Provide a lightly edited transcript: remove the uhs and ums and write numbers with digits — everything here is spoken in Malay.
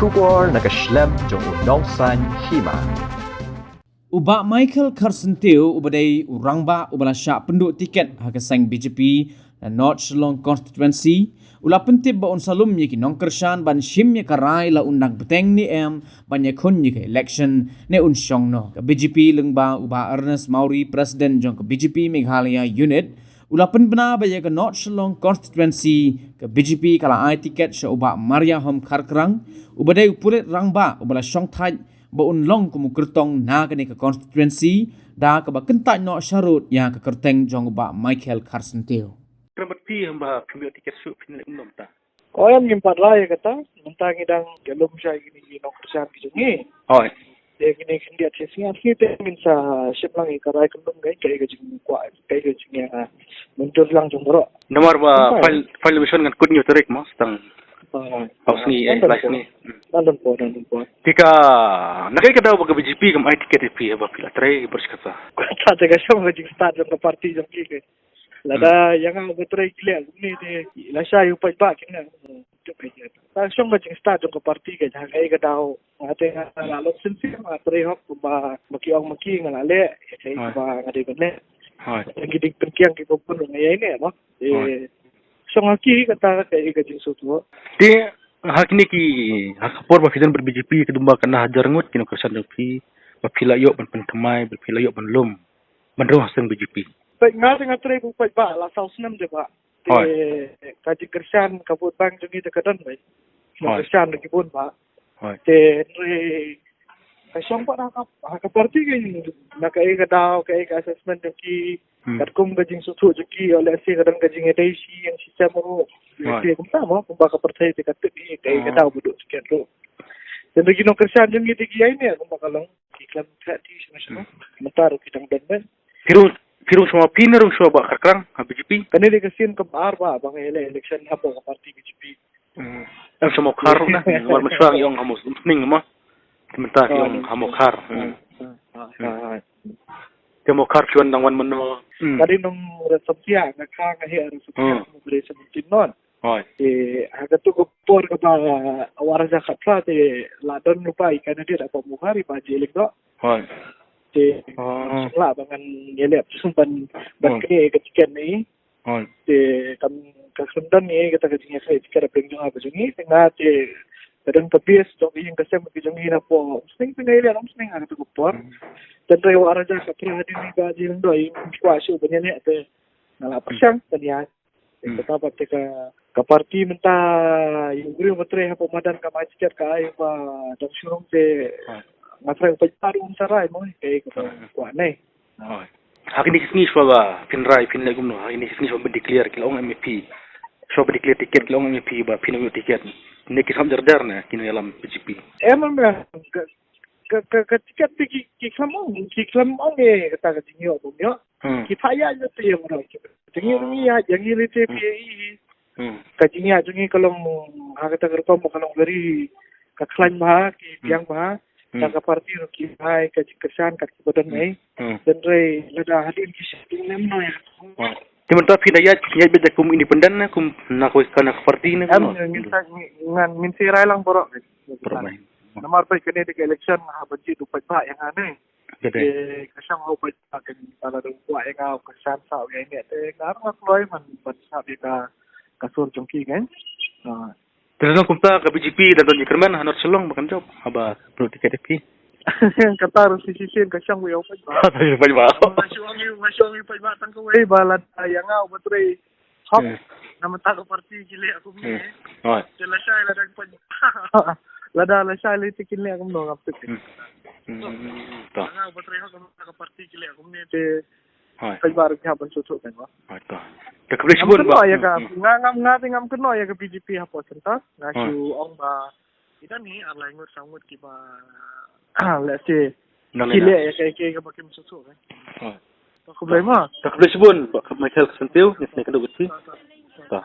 Shubor nakaslem jong unongsan hima. Uba Michael Carcenteu ubadai urangba ubala syak penduk tiket hakasang BJP dan North Shillong constituency ula pentip ba salum yeki nongkersan ban shim ye karai la undang beteng ni ban yakun ye election ne unsyong no ke BJP lengba uba Ernest Mauri president jong ke BJP Meghalaya unit ula penbena ba ye ke North Shillong constituency ke BJP kala ai tiket sya uba Maria Hom Karkrang ubadai upulit rangba ubala syong thai ba unlong kumu kertong na kene ke constituency da ke ba kentak no syarut yang ke kerteng jong uba Michael Carcenteu. Berarti hamba pemilih tiket su pinilih umum ta. Koyam nyimpat raya kata, mentang idang galum saya gini nong kerjaan gini. Oh. Dia gini kendiat sesian kita ingin sa siap lang ikarai kendung gay kayak gajing kuat kayak gajing yang muncul lang jumro. Nomor ba file mission ngan kunyo tarik mo stang. House ni live ni. Nandun po. Tika nakay ka daw ba BJP kam ay tiket ipi ba pila tray berskata. Kata tega siya gajing start jong parti jong kike. Lada yang ang betray kile ni de la siya yung pa kina. Ta siya gajing start jong parti ka jang ay ka daw ate nga lalot sinsi nga tray hop ba makiong maki nga lale ay ba ngade benle. Hai. Ang gidig penkiang ki pupun ngay ni no. So ngaki kata kay gajing sutu. Di hakini ki hakapor ba fitan ber BJP kedumba kana hajar ngut kino kersan pi ba pila yo ban pentemai ba pila yo ban lum. Mandro hasang BJP. Baik ngati ngatri bu pai ba la saus nam de ba. Kaji kersan kabut bang jungi de kadan bai. Kersan de kibun ba. Te re kasong pa ka parti kay nakai ka daw kay ka assessment ki katkum gajing sutu ki oleh si kadang gajing edisi yang sistem mo. Ti kum sama kum ba ka partai te kat ni kay ka daw buduk sekian ro. Dan bagi no kersan jungi de ki ai ni kum ba kalong ki klam ti semua. Mentar kitang dan Firung semua pinarung semua ba Karkrang ha BJP. Kanili kasin ka bar ba bang election hapo ka parti BJP. Ang semua kar na war maswang yung hamos ning mo. Sementara yung hamokar. Hamokar chuan nang wan mono. Kadi nung resepsiya nga ka nga hiya resepsiya mo bere sa tinon. Hoy. Aga tu ko por ka ba awara sa khatla te ladon lupa ikan dia apa muhari ba jelik do. Hoy. Te la bangan yelep sumpan ban ke ketikan ni. Hoy. Te kam kasundan ni kata ketinya saya tikara pengjong apa jungi tengah te kadang pabis dong yung kasi magkijungi na po. Sing pinailan ang sing ang tukupor. Dan tayo ara dyan sa prihadin ni Gaji lang doon. Yung kwasyo ba niya niya. Ate nalapar siyang taniyan. Katapat ka parti menta yung guri mo tre hapo madan ka machikat ka ay ba dang surong te matray pagparo ang saray mo. Kaya kwa na eh. Hakin disini ba pinray pinlagum no. Hakin disini ba declare kila ang MP. So ba declare tiket kila ang MP ba pinayo tiket. Neki sam jardar na kino yalam BJP. Emang ba ketika kiklam ong kata kajinyo bumyo kipaya yo te mo tingin ni ya jangi lite pi kajinya jungi kalong hakata kerto mo kalong beri kaklan ba ki piang ba ka parti ro ki hai kajikersan kat badan mai dan re lada hadin ki shing nem no ya. Sementara pinayat beda kum independen na kum nakoy kana parti na kuno. Ngan minsiray lang borok. Namar pa kani de election ha banji du pa yang ane. Kasang ho pa kan para do kwa nga kasan sa ya ni te ngarang kloy man sabi ka kasur jongki kan. Terus kumta ka BJP dan don Kerman hanor selong makan job haba pro tiket pi. Kata harus sisisin kasang wiyaw pa ba. Tayo pa ba. Masyong pa ba tang ko eh balat yang nga betre. Hop namata ko parti gili ako mi. Hoy. Sila siya ila pa. Lada la siya ila tikin ni ako no kapit. Ta. Nga betre ako ka parti gili ako mi te. Hoy. Kay barog niya ban susu kan ba. Hoy ta. Takablisbon ba? Ya ka nga tingam kuno ya ka BJP hapo senta. Ngasu ong ba ida ni alay ngut sangut ki ba let's say kile ya kay bakim susu kan. Problema. Takablisbon Michael Carcenteu ni kadugot si. Ta.